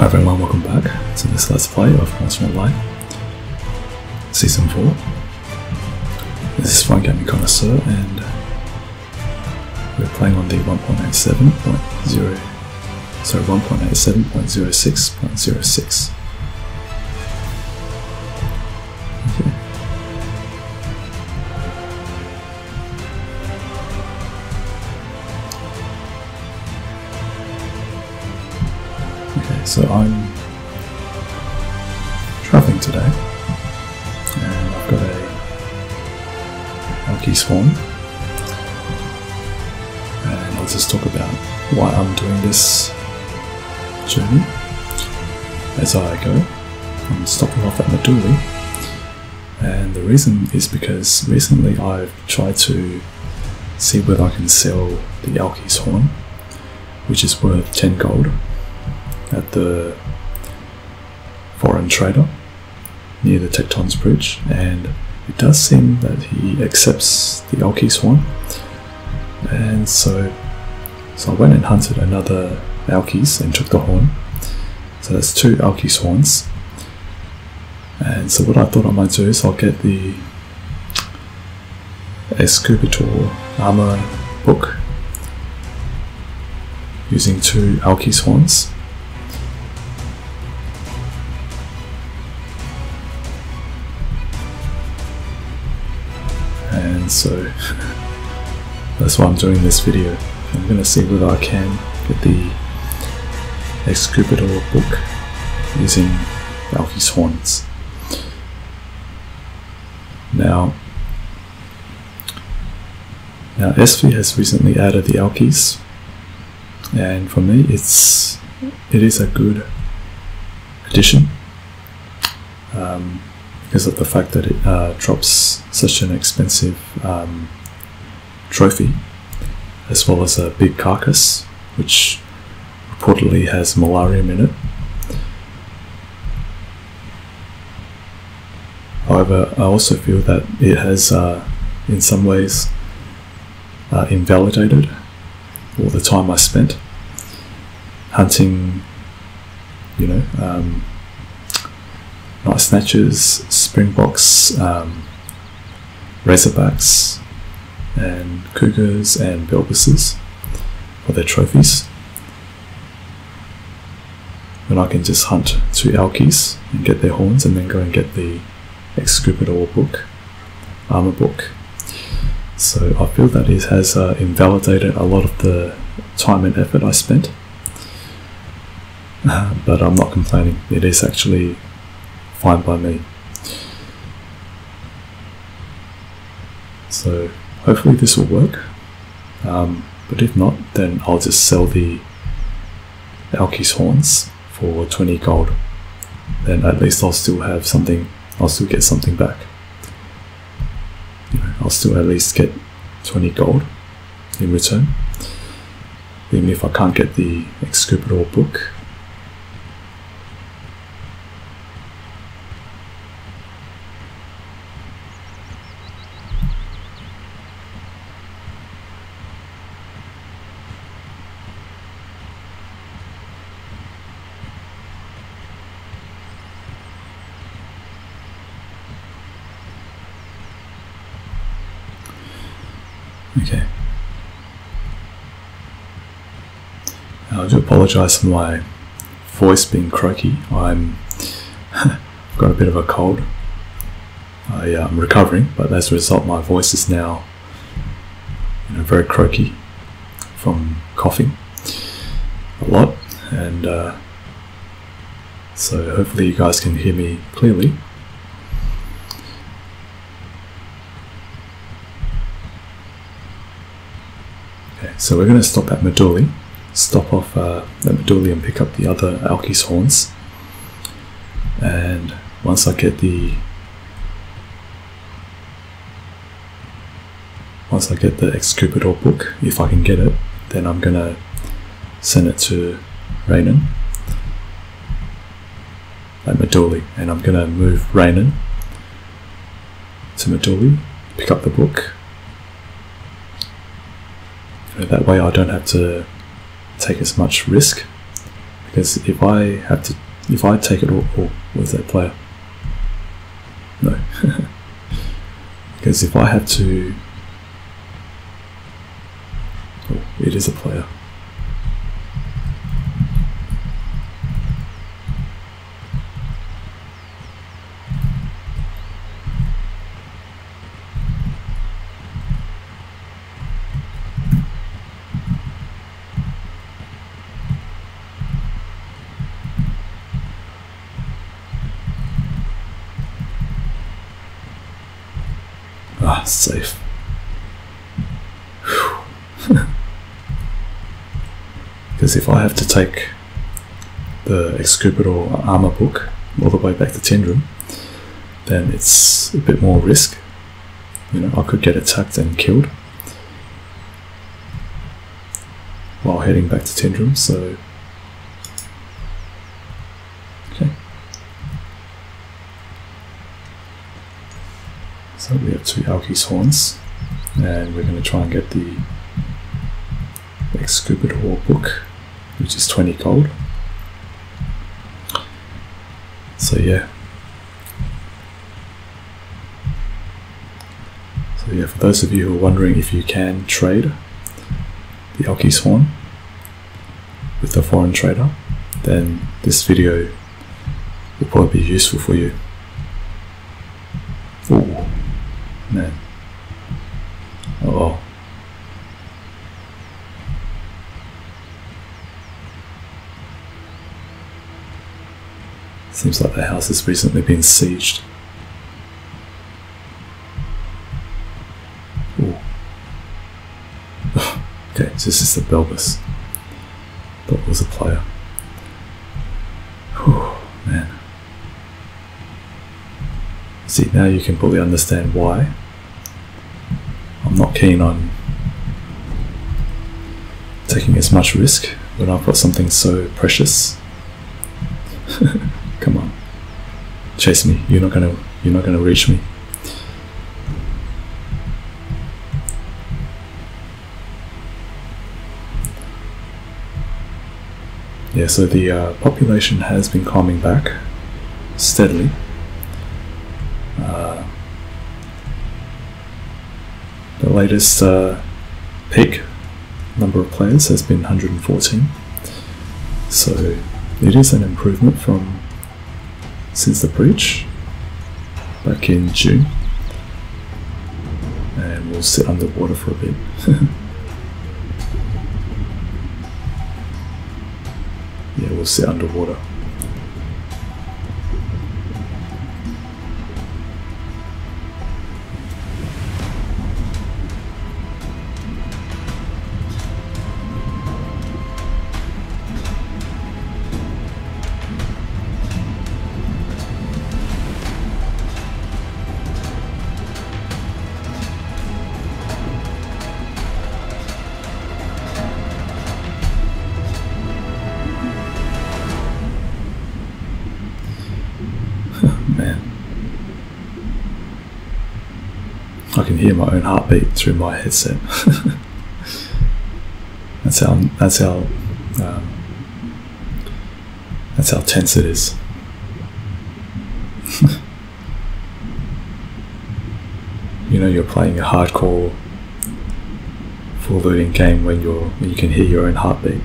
Hi everyone, welcome back to this Let's Play of Monster Online Season 4. This is Fine Gaming Connoisseur and we're playing on the 1.87.06.06. Okay. So I'm travelling today and I've got a Alces horn, and I'll just talk about why I'm doing this journey as I go. I'm stopping off at Myrland, and the reason is because recently I've tried to see whether I can sell the Alces horn, which is worth 10 gold, at the foreign trader near the Tecton's Bridge, and it does seem that he accepts the Alces horn, and so I went and hunted another Alces and took the horn. So that's 2 Alces horns, and so what I thought I might do is I'll get the Excubitor Armour book using 2 Alces horns. And so that's why I'm doing this video. I'm going to see whether I can get the Excubitor book using Alces horns. Now SV has recently added the Alces, and for me it is a good addition. Because of the fact that it drops such an expensive trophy, as well as a big carcass, which reportedly has malarium in it. However, I also feel that it has, in some ways, invalidated all the time I spent hunting, night snatchers, springboks, razorbacks, and cougars and belvises for their trophies, when I can just hunt 2 Alces and get their horns and then go and get the Excubitor book, armor book. So I feel that it has invalidated a lot of the time and effort I spent, but I'm not complaining. It is actually fine by me. So hopefully this will work, but if not, then I'll just sell the Alces horns for 20 gold. Then at least I'll still have something, I'll still get something back. I'll still at least get 20 gold in return, even if I can't get the Excubitor book. Okay. I do apologise for my voice being croaky. I've got a bit of a cold. I'm recovering, but as a result my voice is now very croaky from coughing a lot, and so hopefully you guys can hear me clearly. So we're going to stop at Myrland, stop off at Myrland and pick up the other Alces horns, and once I get the Excubitor book, if I can get it, then I'm going to send it to Reynen at Myrland, and I'm going to move Reynen to Myrland, pick up the book. That way I don't have to take as much risk, because if I take it all, where's that player? No. Because if I have to, oh, it is a player. Ah, safe. Because if I have to take the Excubitor Armour book all the way back to Tindrum, then it's a bit more risk. You know, I could get attacked and killed while heading back to Tindrum, so okay. So we have 2 Alces horns, and we're going to try and get the Excubitor book, which is 20 gold. So yeah. So yeah, for those of you who are wondering if you can trade the Alces horn with a foreign trader, then this video will probably be useful for you. Oh man. Uh-oh. Seems like the house has recently been sieged. Ooh. Okay, so this is the Belbus. Thought it was a player. Whew, man. See, now you can probably understand why I'm not keen on taking as much risk when I've got something so precious. Come on, chase me. You're not gonna reach me. Yeah, so the population has been climbing back steadily. The latest peak number of players has been 114, so it is an improvement from since the breach back in June, and we'll sit underwater for a bit. Yeah, we'll sit underwater. Man, I can hear my own heartbeat through my headset. That's how tense it is. You know, you're playing a hardcore, full loading game when you can hear your own heartbeat,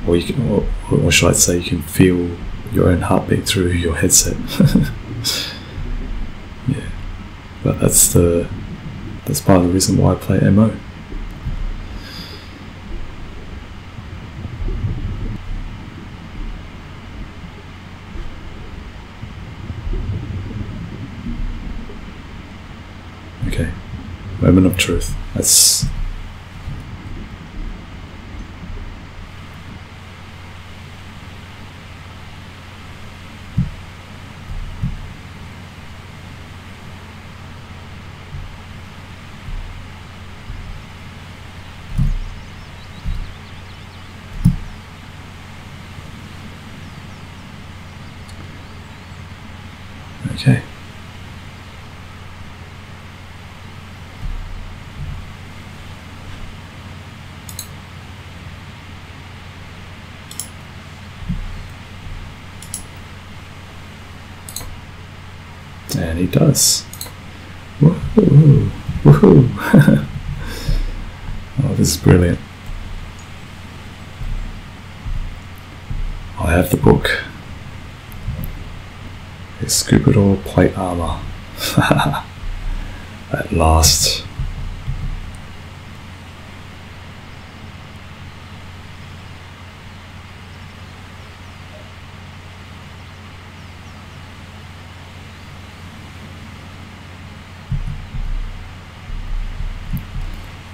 or you can, or should I say, you can feel your own heartbeat through your headset. Yeah, but that's part of the reason why I play MO. Okay, moment of truth. That's okay. And he does. Woohoo! Woohoo! Oh, this is brilliant. I have the book. Excubitor plate armour. At last.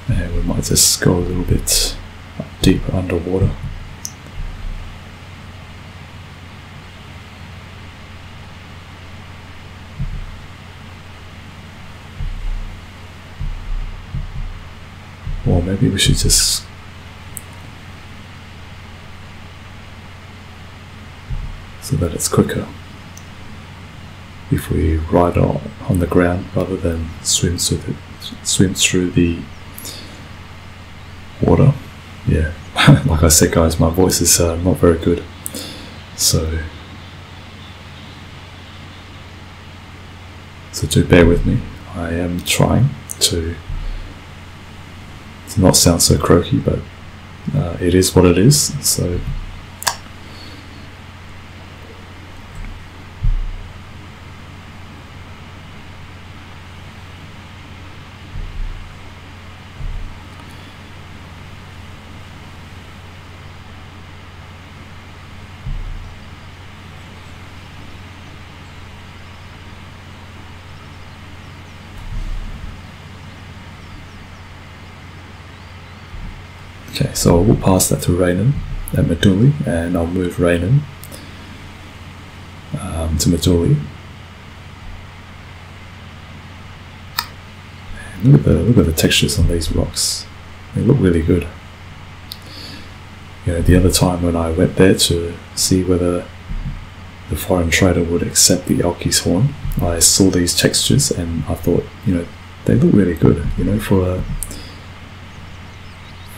And we might just go a little bit deeper underwater. Or maybe we should just so that it's quicker if we ride on the ground rather than swim through the water. Yeah, like I said guys, my voice is not very good, so do bear with me. I am trying to not sound so croaky, but it is what it is. So okay, so I will pass that to Reynen at Meduli, and I'll move Reynen to Meduli. And look at the textures on these rocks. They look really good. You know, the other time when I went there to see whether the foreign trader would accept the Alces horn, I saw these textures and I thought, you know, they look really good. You know, for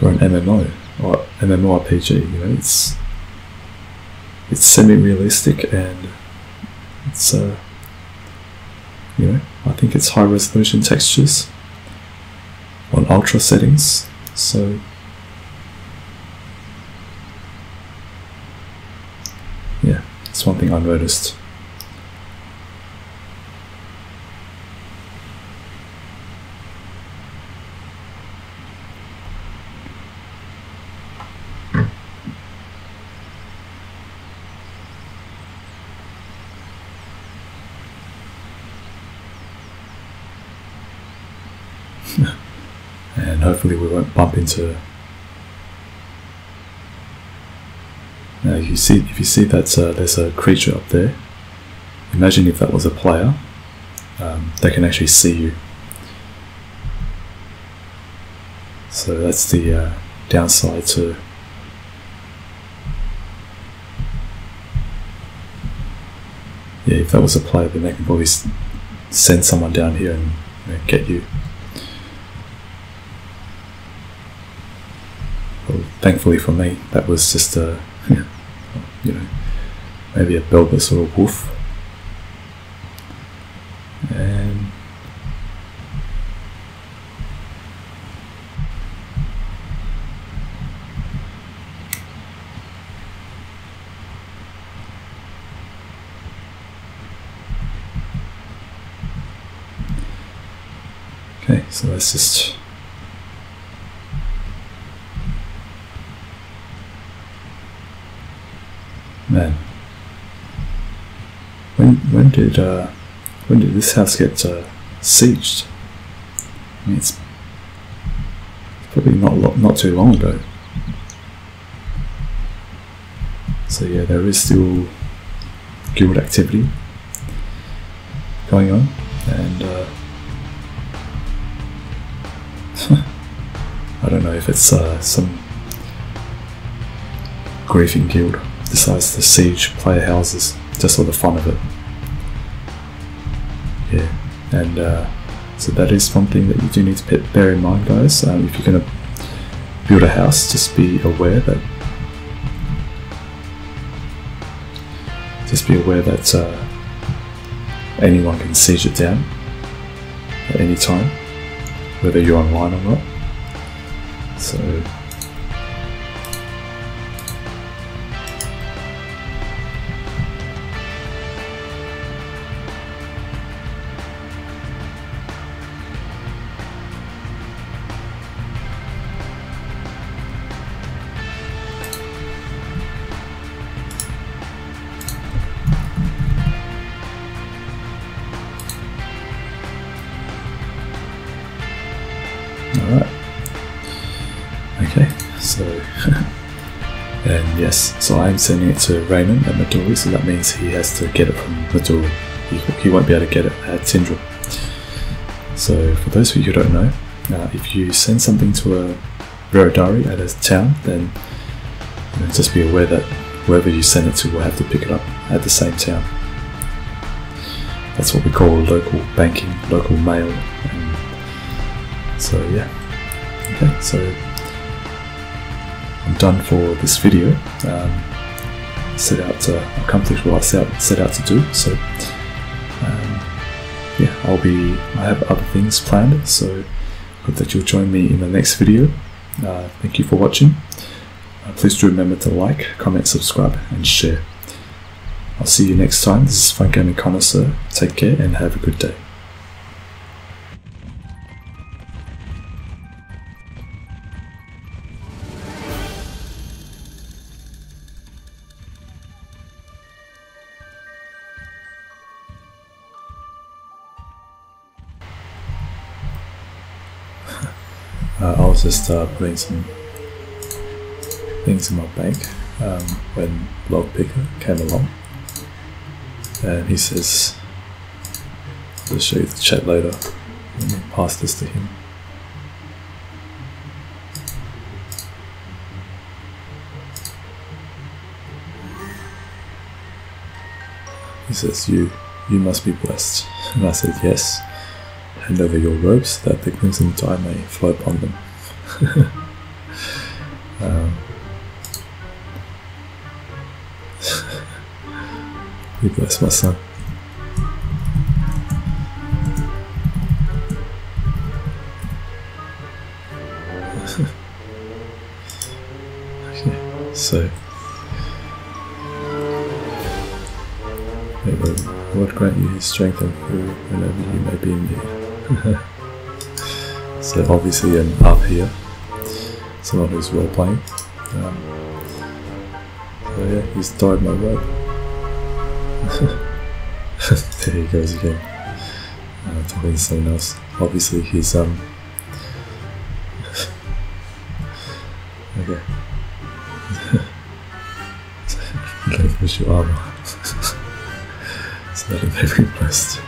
an MMO or MMORPG, you know, it's semi-realistic and it's you know, I think it's high resolution textures on ultra settings, so yeah, it's one thing I noticed. And hopefully we won't bump into. Now, if you see that there's a creature up there, imagine if that was a player. They can actually see you. So that's the downside to. Yeah, if that was a player, then they can probably send someone down here and, you know, get you. Well, thankfully for me, that was just a, you know, maybe a Belbus or a wolf. And okay, so let's just man. When did this house get sieged? I mean, it's probably not too long ago. So yeah, there is still guild activity going on, and I don't know if it's some griefing guild decides to siege player houses just for the fun of it. Yeah, and so that is one thing that you do need to bear in mind, guys. If you're going to build a house, just be aware that anyone can siege it down at any time, whether you're online or not. So alright. Okay, so and yes, so I'm sending it to Reynen at Midori, so that means he has to get it from Midori. He won't be able to get it at Tindral. So for those of you who don't know, if you send something to a Viridari at a town, then just be aware that whoever you send it to will have to pick it up at the same town. That's what we call local banking, local mail. And so yeah, okay, so I'm done for this video. Set out to accomplish what I set out to do. So yeah, I have other things planned, so hope that you'll join me in the next video. Thank you for watching. Please do remember to like, comment, subscribe and share. I'll see you next time. This is Fun Gaming Connoisseur. Take care and have a good day. I was just putting some things in my bank when Lovepicker came along, and he says, I'll show you the chat later. Let me pass this to him. He says, you must be blessed. And I said, yes. Hand over your robes that the crimson dye may flow upon them. Be blessed, my son. Okay, so may the Lord grant you his strength and food whenever you may be in need. So obviously an apiece, someone who's role playing. So yeah, he's dyed my robe. There he goes again. Talking to someone else. Obviously he's okay. Invalidated armour. So that it may be blessed.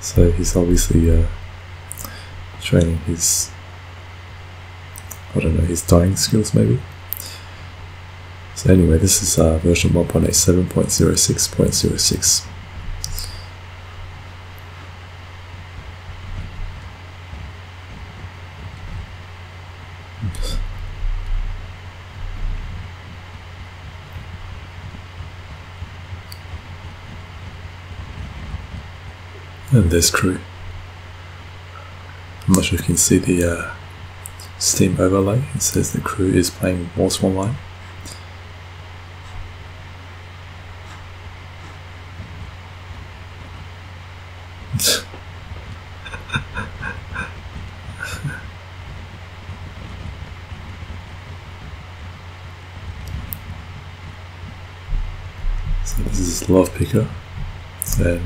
So he's obviously training his, I don't know, his dyeing skills maybe. So anyway, this is version 1.87.06.06. And there's crew. I'm not sure if you can see the Steam overlay. It says the crew is playing Morse Online. So this is Lovepicker, and